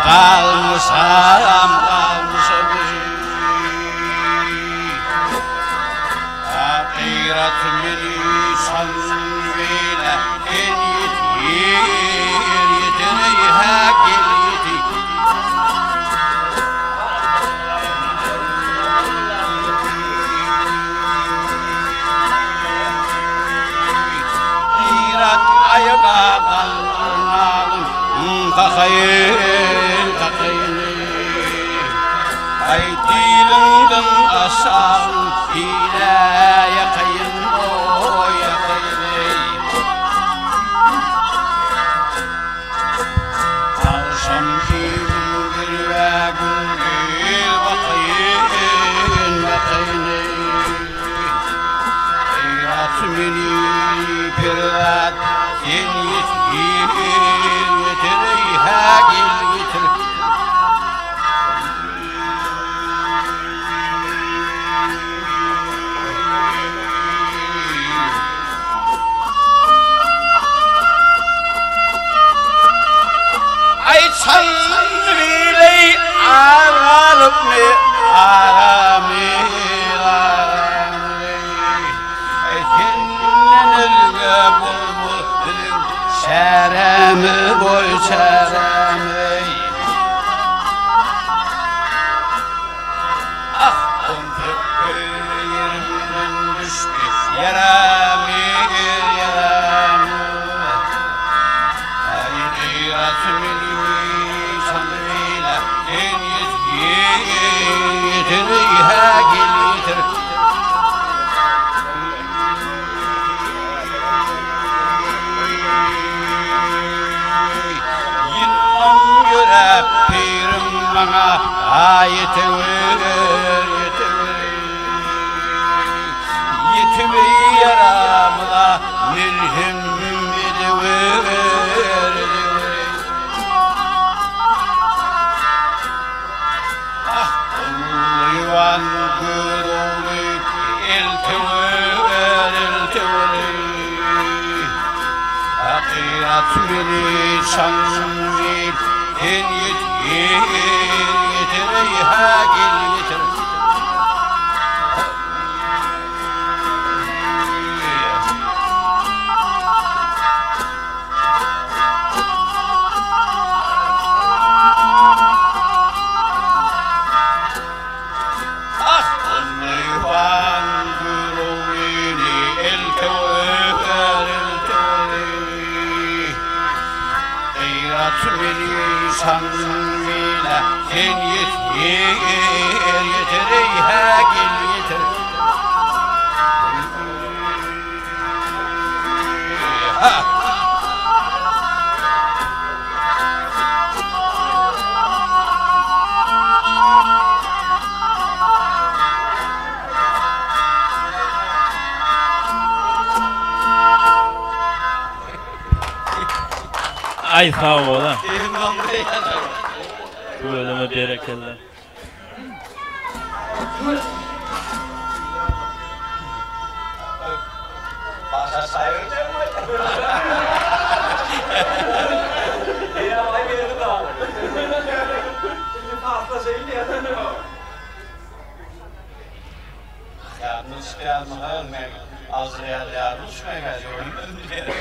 kalmışam Akhirat milisan bile en yeter hakil yeter Akhirat ayağa kalmalım kakayın Ay dilinden aşağı ile yakayın o yakayın Akşam gündür ve gündür bakayın Hayrat meni pirat en yeter hakil yeter Sanrili ağalıklı ağamı Ekinlenirge bulbulun şeremi boy şeremi Ah ontuk yerimden düştü yarami Hayrat en yeter hakil yeter Yıllam göre pirim bana yetimi yaramla milhim ediver Yuvan guruli eltever Akhirat milisan en yeter hakil yeter Sanmile en yeter hakil yeter Ay sağ ol ha. Bölümü bereketler. Başa sayılacak mı? Ya vay benim de. Şimdi pasta şeyini ya. Yalnız gelmeden Azrail yalnız mı geliyor?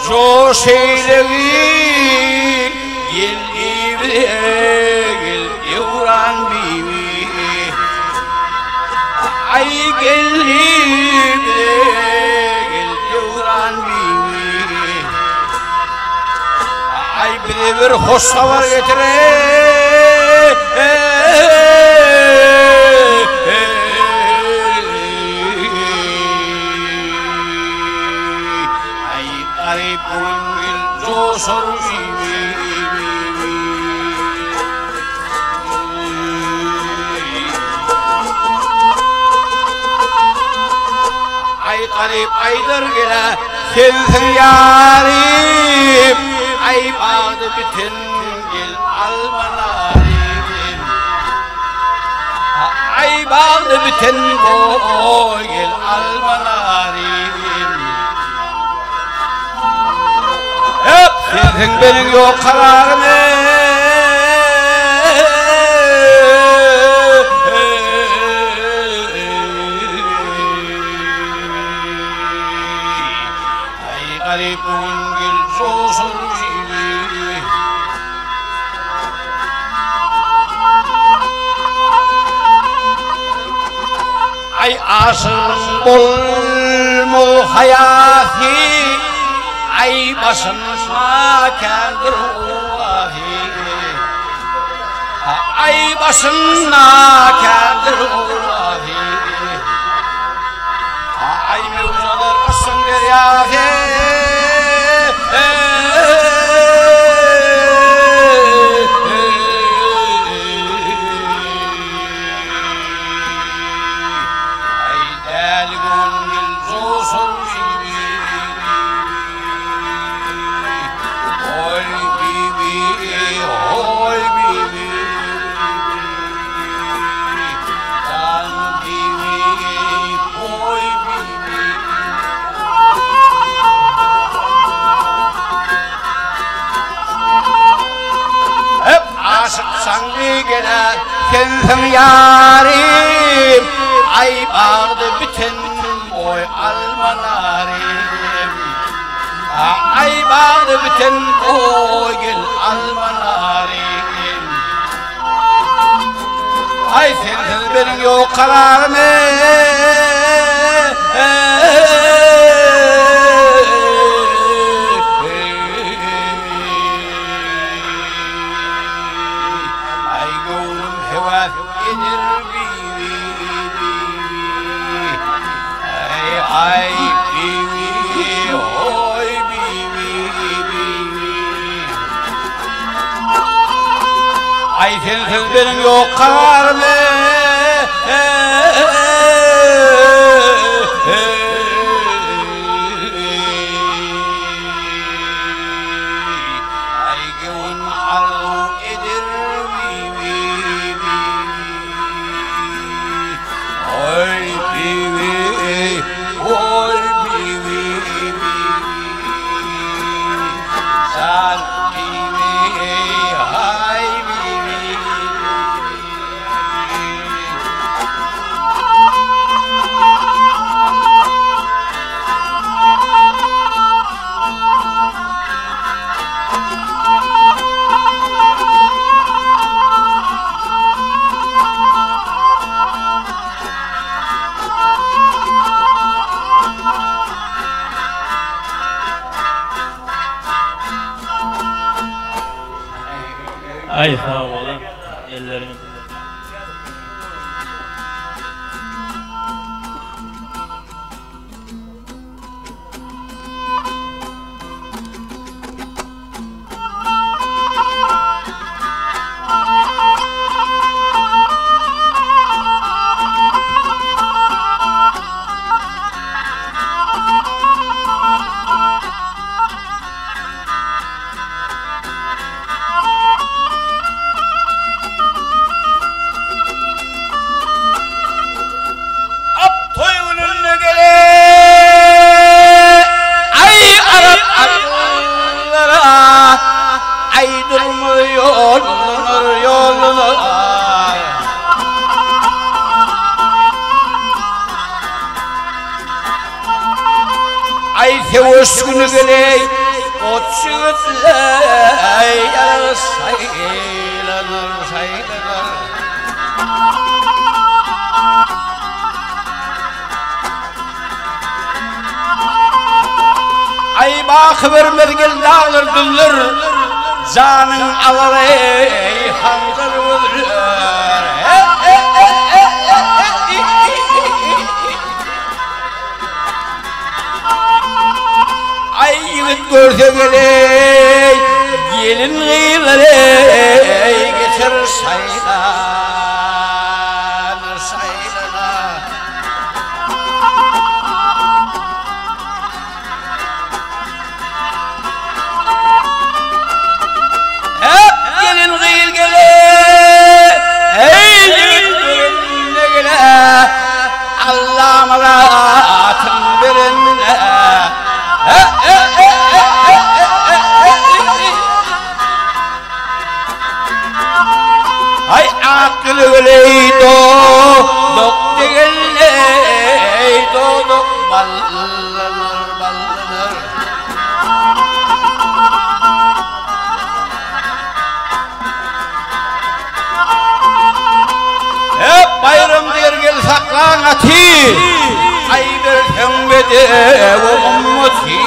Joş eyleyin Gel gel yavran bibi Ay gel gel yavran bibi Ay bir hoş haber getire garip aydır gele sensin yarim. Ay bağdı bütün gel almanarim. Ay bağdı bütün boy gel almanarim. Hep sensin benim yok kararım. Garip gül soğusun gibi. Ay asıl bol hayati. Ay başına kendir uvahi. Ay başına kendir uvahi. Ay mevzalar asın deryahi. Sangi gele sensin yarim. Ay bağdı bütün boy almanarim. Ay bağdı bütün boy gel almanarim. Ay sensiz benim yok kararım. Ay bibi, oy bibi, ay sensiz benim yok kararım. Ay gönül arzu eder bibi, oy bibi, oy bibi, sen bibi, ay bibi. Ay sağ olun. Ellerin. Ay tevoş günü geley, o çığıtlay, saylanır, saylanır. Ay bakıver mergel dağılır düller, canın alır ey handır vurur. Ay yigit görse geley, gelin gıylar ey, geçer saylanır, saylanır. ay akılıydı dok değildi dok ballanır ballanır hep bayram dergel saklan ati ay bir tembede o ummati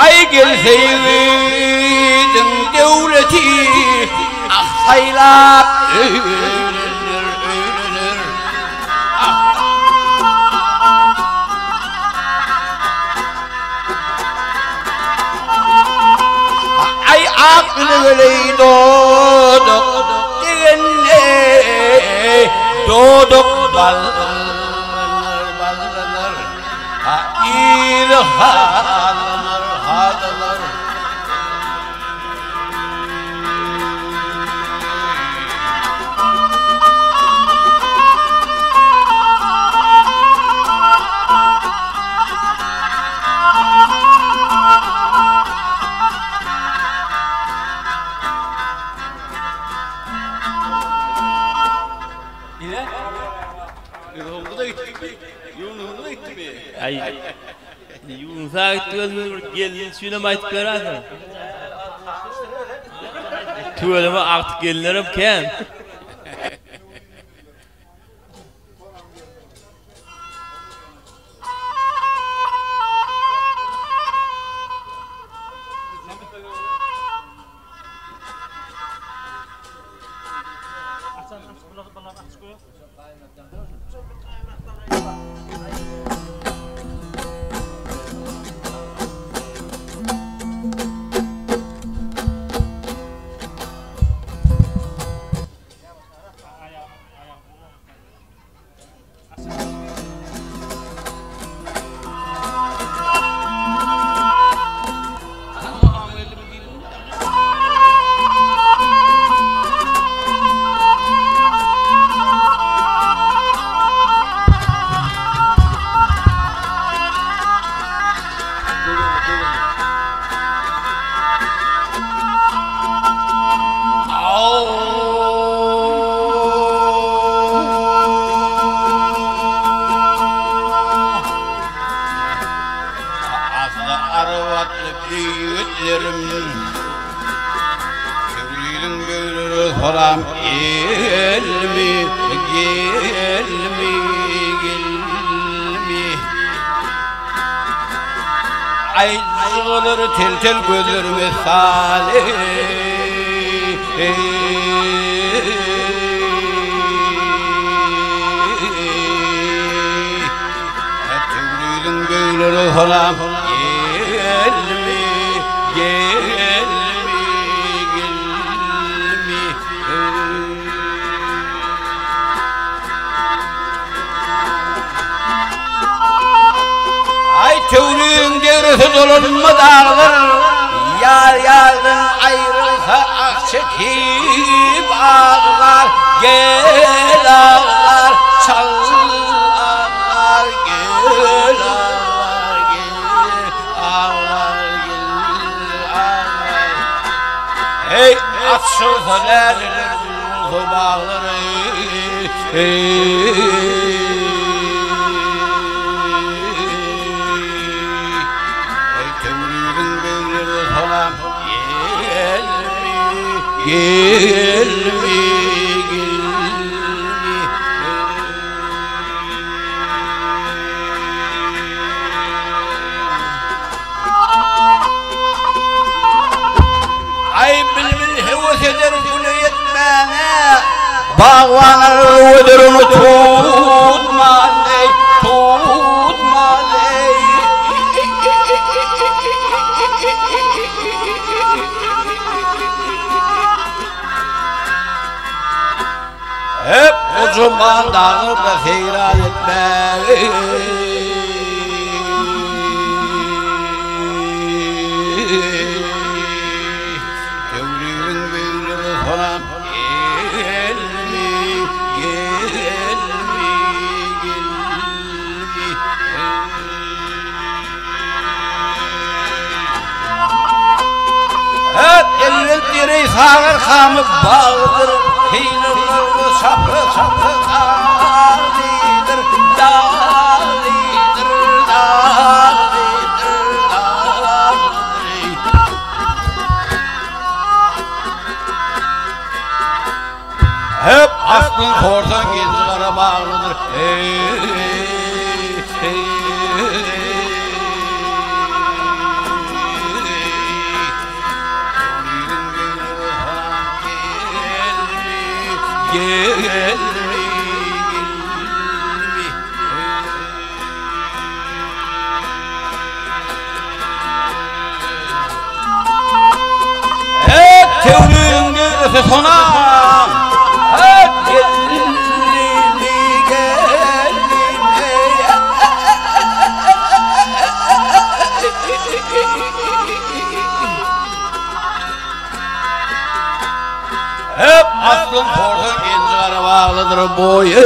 ay gelseydin devleti aksaylap öğrenir öğrenir ay aklı öyleydi dodok diyenle dodok ballanır ballanır ha iyi halanır halanır Ay, yunsak tüyler gelin şuna mayt görasın. Tüylerime artık gelinlerim ken. Haram gelmi gelmi gelmi ay zıgılır tel tel gözlerime salih tevrilin göyleri haram gelmi gelmi Tevlüğün devresi dolanma dağlar yar yardan ayrılsa ak çekip ağlar gel ağlar çal ağlar gel ağlar gel ağlar gel ağlar hey açılsa nereler bulsa bağları gelmi gelmi ay bilbil heves eder bunu yetmene bağvanır ödürünü tutmaley tutmaley hep o zaman dağıp da seyran etmek Tevlüğün beyleri falan gelmi gelmi gelmi sağır kamı bağlıdır, heylerler sapı sapı dağlıdır, dağlıdır, dağlıdır, dağlıdır. Hep aklın korsan gencilere bağlıdır. Tevlüğün öte sona hep aklın korsan gencilere bağlıdır boyu.